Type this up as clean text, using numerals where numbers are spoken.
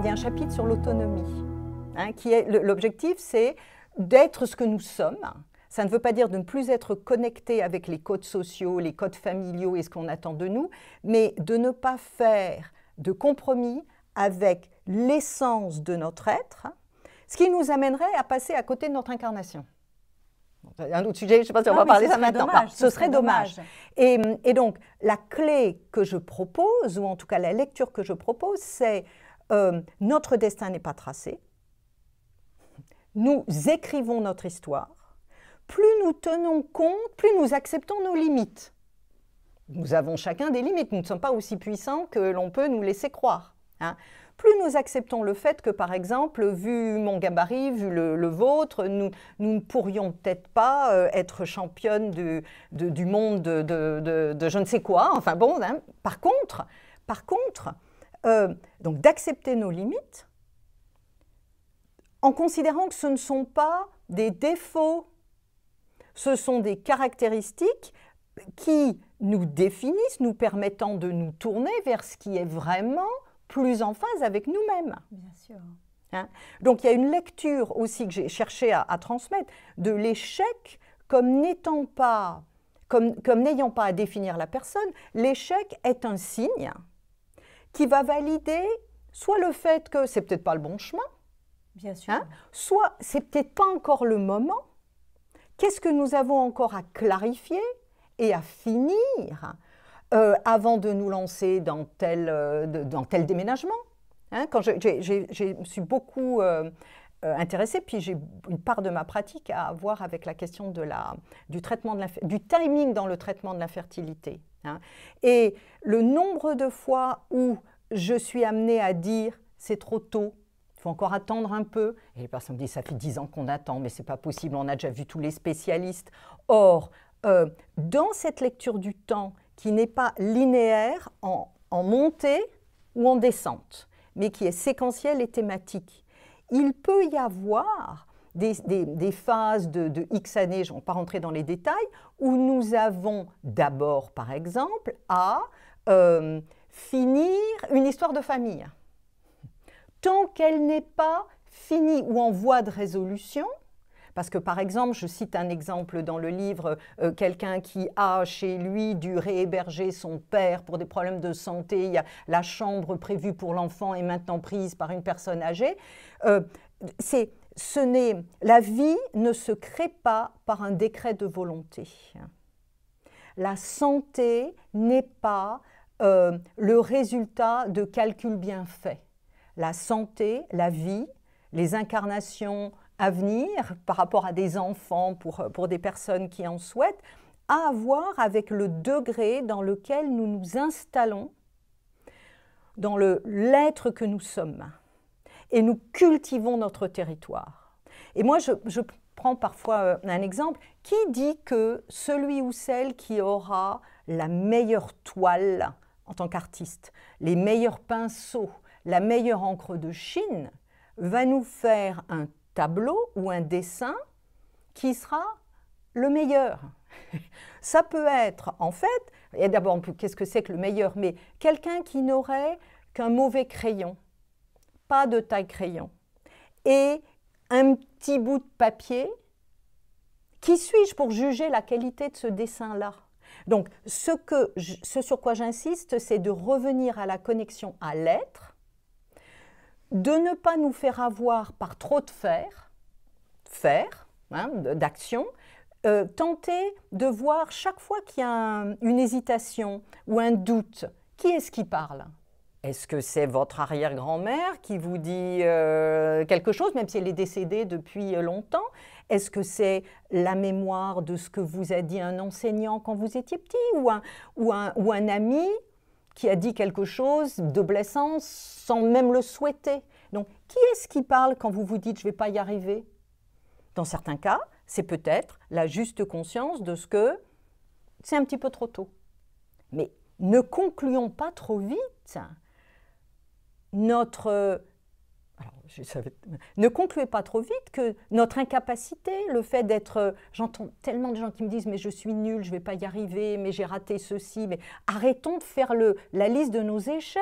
y a un chapitre sur l'autonomie, hein, qui est l'objectif, c'est d'être ce que nous sommes. Ça ne veut pas dire de ne plus être connecté avec les codes sociaux, les codes familiaux et ce qu'on attend de nous, mais de ne pas faire de compromis avec l'essence de notre être, ce qui nous amènerait à passer à côté de notre incarnation. Un autre sujet, je ne sais pas si on va parler de ça maintenant. Ce serait dommage. Et donc, la clé que je propose, ou en tout cas la lecture que je propose, c'est notre destin n'est pas tracé. Nous écrivons notre histoire. Plus nous tenons compte, plus nous acceptons nos limites. Nous avons chacun des limites. Nous ne sommes pas aussi puissants que l'on peut nous laisser croire. Hein. Plus nous acceptons le fait que, par exemple, vu mon gabarit, vu le vôtre, nous ne pourrions peut-être pas être championne du monde de je ne sais quoi. Enfin bon, hein. Par contre, donc d'accepter nos limites en considérant que ce ne sont pas des défauts, ce sont des caractéristiques qui nous définissent, nous permettant de nous tourner vers ce qui est vraiment plus en phase avec nous-mêmes. Bien sûr. Hein? Donc il y a une lecture aussi que j'ai cherché à transmettre de l'échec comme n'étant pas, comme n'ayant pas à définir la personne. L'échec est un signe qui va valider soit le fait que c'est peut-être pas le bon chemin, bien sûr, hein, soit c'est peut-être pas encore le moment. Qu'est-ce que nous avons encore à clarifier et à finir avant de nous lancer dans tel déménagement, hein, quand je me suis beaucoup intéressée, puis j'ai une part de ma pratique à avoir avec la question du timing dans le traitement de l'infertilité. Hein. Et le nombre de fois où je suis amenée à dire « c'est trop tôt », il faut encore attendre un peu. Et les personnes me disent « ça fait 10 ans qu'on attend, mais ce n'est pas possible, on a déjà vu tous les spécialistes ». Or, dans cette lecture du temps qui n'est pas linéaire en montée ou en descente, mais qui est séquentielle et thématique, il peut y avoir des phases de X années, je ne vais pas rentrer dans les détails, où nous avons d'abord, par exemple, à finir une histoire de famille. Tant qu'elle n'est pas finie ou en voie de résolution, parce que, par exemple, je cite un exemple dans le livre, quelqu'un qui a chez lui dû réhéberger son père pour des problèmes de santé, il y a la chambre prévue pour l'enfant est maintenant prise par une personne âgée. La vie ne se crée pas par un décret de volonté. La santé n'est pas le résultat de calculs bien faits. La santé, la vie, les incarnations à venir par rapport à des enfants, pour des personnes qui en souhaitent, a à voir avec le degré dans lequel nous nous installons dans l'être que nous sommes. Et nous cultivons notre territoire. Et moi, je prends parfois un exemple. Qui dit que celui ou celle qui aura la meilleure toile en tant qu'artiste, les meilleurs pinceaux, la meilleure encre de Chine, va nous faire un tableau ou un dessin qui sera le meilleur. Ça peut être, en fait, et d'abord, qu'est-ce que c'est que le meilleur? Mais quelqu'un qui n'aurait qu'un mauvais crayon, pas de taille crayon, et un petit bout de papier, qui suis-je pour juger la qualité de ce dessin-là? Donc, ce sur quoi j'insiste, c'est de revenir à la connexion à l'être, de ne pas nous faire avoir par trop de faire, hein, d'action, tenter de voir chaque fois qu'il y a une hésitation ou un doute, qui est-ce qui parle? Est-ce que c'est votre arrière-grand-mère qui vous dit quelque chose, même si elle est décédée depuis longtemps? Est-ce que c'est la mémoire de ce que vous a dit un enseignant quand vous étiez petit ou un ami qui a dit quelque chose de blessant sans même le souhaiter? Donc, qui est-ce qui parle quand vous vous dites « je ne vais pas y arriver » ? Dans certains cas, c'est peut-être la juste conscience de ce que c'est un petit peu trop tôt. Mais ne concluons pas trop vite ne concluez pas trop vite que notre incapacité, le fait d'être... J'entends tellement de gens qui me disent « mais je suis nulle, je ne vais pas y arriver, mais j'ai raté ceci ». Mais arrêtons de faire la liste de nos échecs.